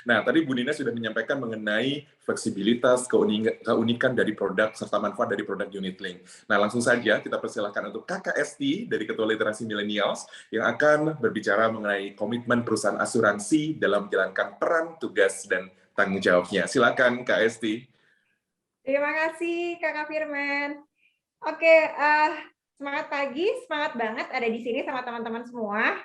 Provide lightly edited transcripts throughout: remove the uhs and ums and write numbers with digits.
Nah, tadi Bu Nina sudah menyampaikan mengenai fleksibilitas, keunikan dari produk, serta manfaat dari produk Unitlink. Nah, langsung saja kita persilahkan untuk Kakak Esti dari Ketua Literasi Millennials yang akan berbicara mengenai komitmen perusahaan asuransi dalam menjalankan peran, tugas, dan tanggung jawabnya. Silakan, Kak Esti. Terima kasih, Kakak Firman. Oke, semangat pagi, semangat banget ada di sini sama teman-teman semua.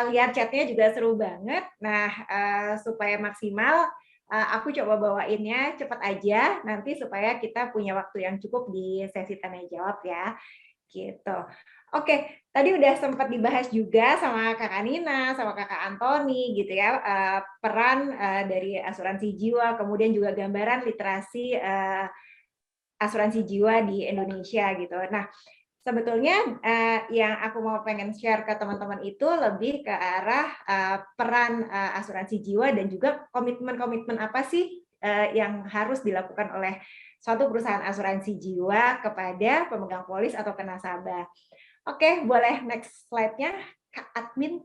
Lihat chatnya juga seru banget. Nah, supaya maksimal, aku coba bawainnya cepat aja, nanti supaya kita punya waktu yang cukup di sesi tanya jawab ya. Gitu. Oke, tadi udah sempat dibahas juga sama Kakak Nina, sama Kakak Antoni gitu ya, peran dari asuransi jiwa, kemudian juga gambaran literasi asuransi jiwa di Indonesia gitu. Nah, sebetulnya yang aku mau pengen share ke teman-teman itu lebih ke arah peran asuransi jiwa dan juga komitmen-komitmen apa sih yang harus dilakukan oleh suatu perusahaan asuransi jiwa kepada pemegang polis atau ke nasabah. Oke, boleh next slide-nya, Kak Admin.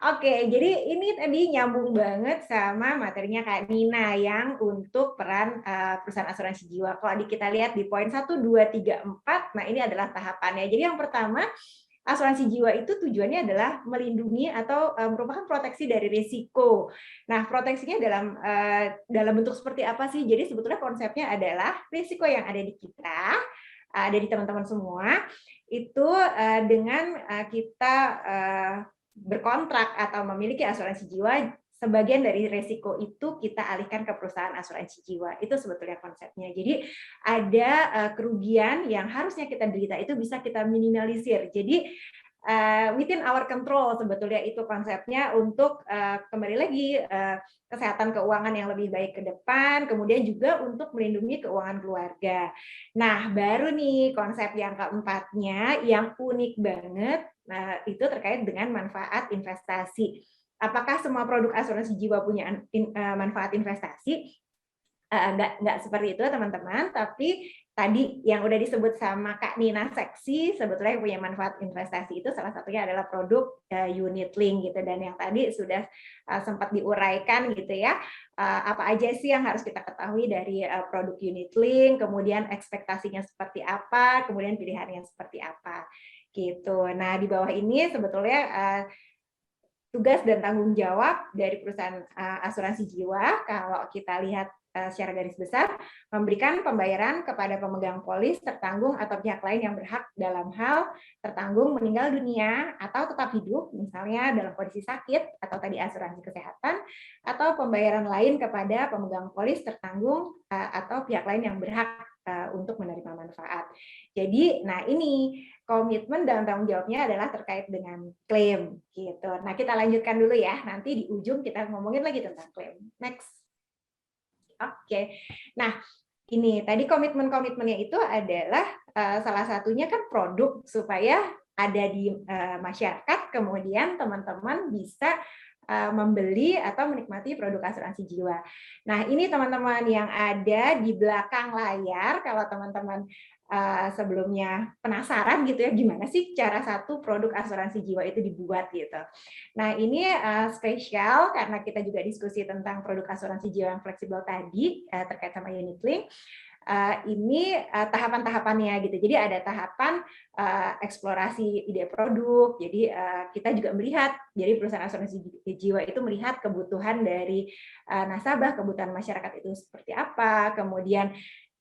Oke, jadi ini tadi nyambung banget sama materinya Kak Nina yang untuk peran perusahaan asuransi jiwa. Kalau kita lihat di poin 1, 2, 3, 4, nah ini adalah tahapannya. Jadi yang pertama, asuransi jiwa itu tujuannya adalah melindungi atau merupakan proteksi dari risiko. Nah, proteksinya dalam bentuk seperti apa sih? Jadi sebetulnya konsepnya adalah risiko yang ada di kita, ada di teman-teman semua, itu dengan kita berkontrak atau memiliki asuransi jiwa, sebagian dari resiko itu kita alihkan ke perusahaan asuransi jiwa. Itu sebetulnya konsepnya. Jadi ada kerugian yang harusnya kita derita itu bisa kita minimalisir. Jadi within our control sebetulnya itu konsepnya untuk kembali lagi kesehatan keuangan yang lebih baik ke depan, kemudian juga untuk melindungi keuangan keluarga. Nah, baru nih konsep yang keempatnya yang unik banget. Nah, itu terkait dengan manfaat investasi. Apakah semua produk asuransi jiwa punya manfaat investasi? Nggak seperti itu teman-teman, tapi tadi yang udah disebut sama Kak Nina Seksi, sebetulnya yang punya manfaat investasi itu salah satunya adalah produk unit link gitu, dan yang tadi sudah sempat diuraikan gitu ya, apa aja sih yang harus kita ketahui dari produk unit link, kemudian ekspektasinya seperti apa, kemudian pilihannya seperti apa gitu. Nah, di bawah ini sebetulnya tugas dan tanggung jawab dari perusahaan asuransi jiwa, kalau kita lihat secara garis besar, memberikan pembayaran kepada pemegang polis tertanggung atau pihak lain yang berhak dalam hal tertanggung meninggal dunia atau tetap hidup, misalnya dalam kondisi sakit atau tadi asuransi kesehatan, atau pembayaran lain kepada pemegang polis tertanggung atau pihak lain yang berhak untuk menerima manfaat. Jadi, nah ini komitmen dan tanggung jawabnya adalah terkait dengan klaim gitu. Nah, kita lanjutkan dulu ya. Nanti di ujung kita ngomongin lagi tentang klaim. Next. Oke. Nah, ini tadi komitmen-komitmennya itu adalah salah satunya kan produk supaya ada di masyarakat, kemudian teman-teman bisa membeli atau menikmati produk asuransi jiwa. Nah, ini teman-teman yang ada di belakang layar, kalau teman-teman sebelumnya penasaran gitu ya, gimana sih cara satu produk asuransi jiwa itu dibuat gitu. Nah, ini spesial karena kita juga diskusi tentang produk asuransi jiwa yang fleksibel tadi terkait sama unit link. Ini tahapan-tahapannya gitu. Jadi ada tahapan eksplorasi ide produk. Jadi kita juga melihat, jadi perusahaan asuransi jiwa itu melihat kebutuhan dari nasabah, kebutuhan masyarakat itu seperti apa, kemudian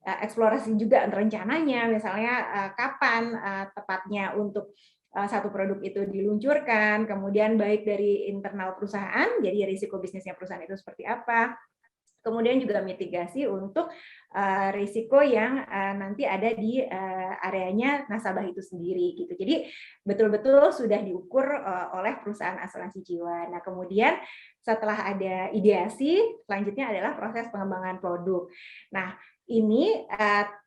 eksplorasi juga rencananya, misalnya kapan tepatnya untuk satu produk itu diluncurkan, kemudian baik dari internal perusahaan, jadi risiko bisnisnya perusahaan itu seperti apa, kemudian juga mitigasi untuk risiko yang nanti ada di areanya nasabah itu sendiri gitu. Jadi betul-betul sudah diukur oleh perusahaan asuransi jiwa. Nah, kemudian setelah ada ideasi, selanjutnya adalah proses pengembangan produk. Nah, ini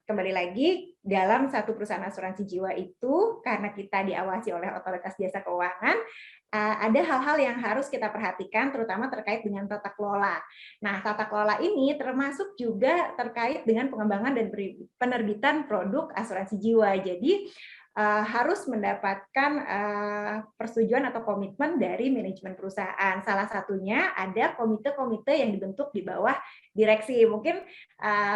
kembali lagi dalam satu perusahaan asuransi jiwa itu, karena kita diawasi oleh otoritas jasa keuangan, ada hal-hal yang harus kita perhatikan, terutama terkait dengan tata kelola. Nah, tata kelola ini termasuk juga terkait dengan pengembangan dan penerbitan produk asuransi jiwa. Jadi harus mendapatkan persetujuan atau komitmen dari manajemen perusahaan. Salah satunya ada komite-komite yang dibentuk di bawah direksi. Mungkin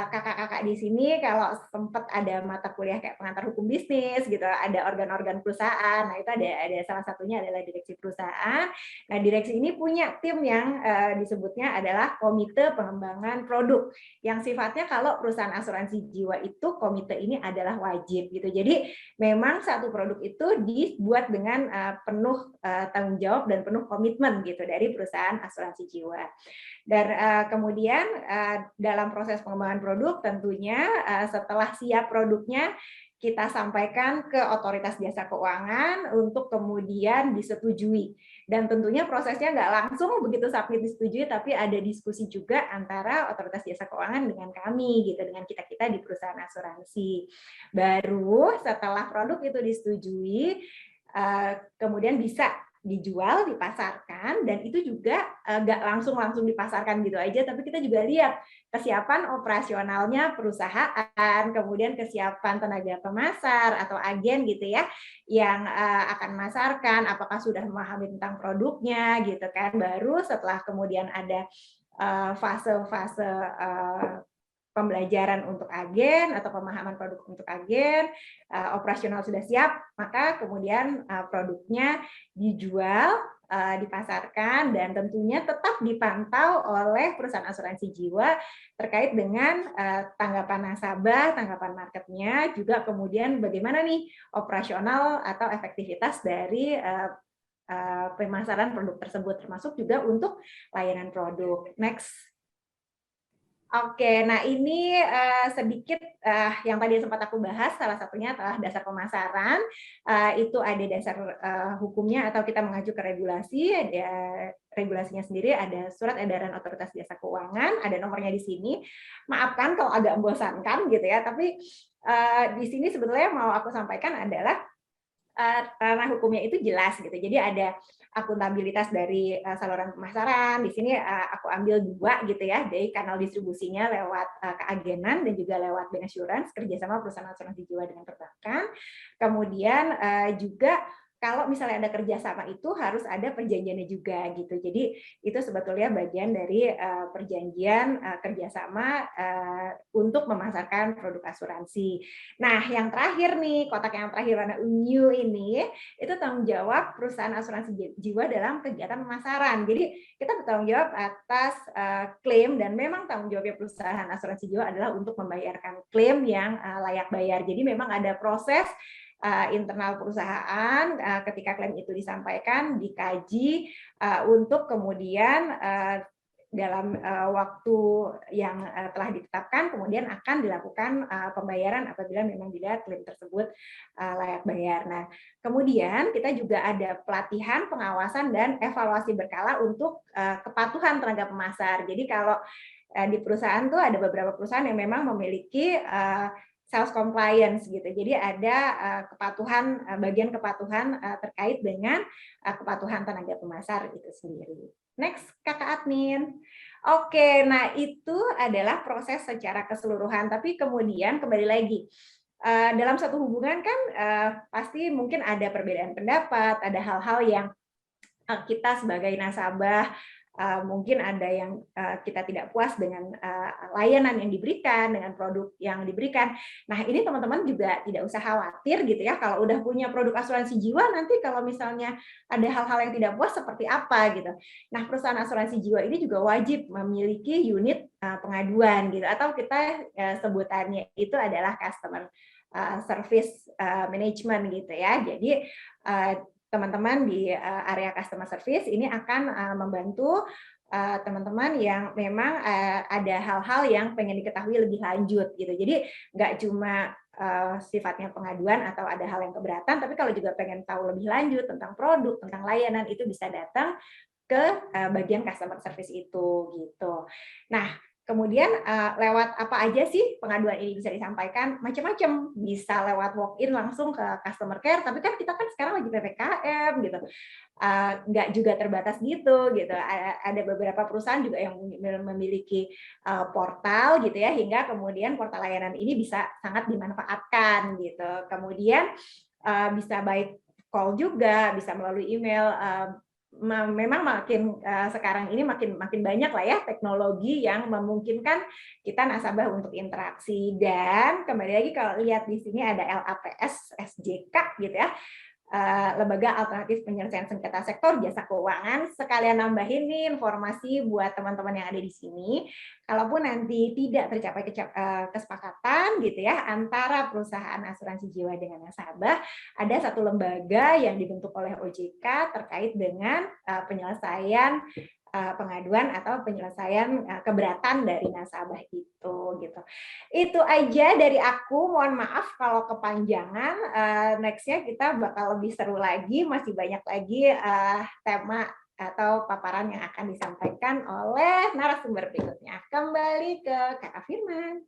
kakak-kakak di sini kalau sempat ada mata kuliah kayak pengantar hukum bisnis gitu, ada organ-organ perusahaan. Nah, itu ada salah satunya adalah direksi perusahaan. Nah, direksi ini punya tim yang disebutnya adalah komite pengembangan produk, yang sifatnya kalau perusahaan asuransi jiwa itu komite ini adalah wajib gitu. Jadi memang satu produk itu dibuat dengan penuh tanggung jawab dan penuh komitmen gitu dari perusahaan asuransi jiwa. Dan kemudian dalam proses pengembangan produk tentunya setelah siap produknya kita sampaikan ke otoritas jasa keuangan untuk kemudian disetujui. Dan tentunya prosesnya nggak langsung begitu submit disetujui, tapi ada diskusi juga antara otoritas jasa keuangan dengan kami, gitu, dengan kita-kita di perusahaan asuransi. Baru setelah produk itu disetujui, kemudian bisa dijual, dipasarkan, dan itu juga nggak langsung dipasarkan gitu aja, tapi kita juga lihat kesiapan operasionalnya perusahaan, kemudian kesiapan tenaga pemasar atau agen gitu ya, yang akan memasarkan, apakah sudah memahami tentang produknya gitu kan. Baru setelah kemudian ada fase-fase pembelajaran untuk agen atau pemahaman produk untuk agen, operasional sudah siap, maka kemudian produknya dijual, dipasarkan, dan tentunya tetap dipantau oleh perusahaan asuransi jiwa terkait dengan tanggapan nasabah, tanggapan marketnya, juga kemudian bagaimana nih operasional atau efektivitas dari pemasaran produk tersebut, termasuk juga untuk layanan produk. Next. Oke, nah ini sedikit yang tadi sempat aku bahas, salah satunya adalah dasar pemasaran. Itu ada dasar hukumnya atau kita mengacu ke regulasi, ada regulasinya sendiri, ada surat edaran otoritas jasa keuangan, ada nomornya di sini. Maafkan kalau agak membosankan gitu ya, tapi di sini sebetulnya mau aku sampaikan adalah ranah hukumnya itu jelas gitu. Jadi ada akuntabilitas dari saluran pemasaran. Di sini aku ambil 2 gitu ya, dari kanal distribusinya lewat keagenan dan juga lewat bancassurance, kerjasama perusahaan asuransi jiwa dengan perbankan. Kemudian juga kalau misalnya ada kerjasama itu harus ada perjanjiannya juga gitu. Jadi itu sebetulnya bagian dari perjanjian kerjasama untuk memasarkan produk asuransi. Nah, yang terakhir nih, kotak yang terakhir warna unyu ini, itu tanggung jawab perusahaan asuransi jiwa dalam kegiatan pemasaran. Jadi kita bertanggung jawab atas klaim, dan memang tanggung jawabnya perusahaan asuransi jiwa adalah untuk membayarkan klaim yang layak bayar. Jadi memang ada proses internal perusahaan ketika klaim itu disampaikan, dikaji untuk kemudian dalam waktu yang telah ditetapkan kemudian akan dilakukan pembayaran apabila memang dilihat klaim tersebut layak bayar. Nah, kemudian kita juga ada pelatihan, pengawasan, dan evaluasi berkala untuk kepatuhan tenaga pemasar. Jadi kalau di perusahaan tuh ada beberapa perusahaan yang memang memiliki sales compliance gitu. Jadi ada kepatuhan, bagian kepatuhan terkait dengan kepatuhan tenaga pemasar itu sendiri. Next, Kakak Admin. Oke, nah itu adalah proses secara keseluruhan. Tapi kemudian kembali lagi, dalam satu hubungan kan pasti mungkin ada perbedaan pendapat, ada hal-hal yang kita sebagai nasabah mungkin ada yang kita tidak puas dengan layanan yang diberikan, dengan produk yang diberikan. Nah, ini teman-teman juga tidak usah khawatir gitu ya, kalau udah punya produk asuransi jiwa, nanti kalau misalnya ada hal-hal yang tidak puas seperti apa gitu. Nah, perusahaan asuransi jiwa ini juga wajib memiliki unit pengaduan gitu, atau kita sebutannya itu adalah customer service management gitu ya. Jadi teman-teman di area customer service ini akan membantu teman-teman yang memang ada hal-hal yang pengen diketahui lebih lanjut gitu. Jadi nggak cuma sifatnya pengaduan atau ada hal yang keberatan, tapi kalau juga pengen tahu lebih lanjut tentang produk, tentang layanan, itu bisa datang ke bagian customer service itu gitu. Nah, kemudian lewat apa aja sih pengaduan ini bisa disampaikan? Macam-macam, bisa lewat walk-in langsung ke customer care, tapi kan kita kan sekarang lagi PPKM gitu, nggak juga terbatas gitu. Ada beberapa perusahaan juga yang memiliki portal gitu ya, hingga kemudian portal layanan ini bisa sangat dimanfaatkan gitu. Kemudian bisa by call juga, bisa melalui email. Memang makin sekarang ini makin banyak lah ya teknologi yang memungkinkan kita nasabah untuk interaksi. Dan kembali lagi kalau lihat di sini ada LAPS SJK gitu ya, Lembaga Alternatif Penyelesaian Sengketa Sektor Jasa Keuangan. Sekalian nambahin nih informasi buat teman-teman yang ada di sini, kalaupun nanti tidak tercapai kesepakatan gitu ya antara perusahaan asuransi jiwa dengan nasabah, ada satu lembaga yang dibentuk oleh OJK terkait dengan penyelesaian pengaduan atau penyelesaian keberatan dari nasabah itu gitu. Itu aja dari aku. Mohon maaf kalau kepanjangan. Nextnya kita bakal lebih seru lagi, masih banyak lagi tema atau paparan yang akan disampaikan oleh narasumber berikutnya. Kembali ke Kakak Firman.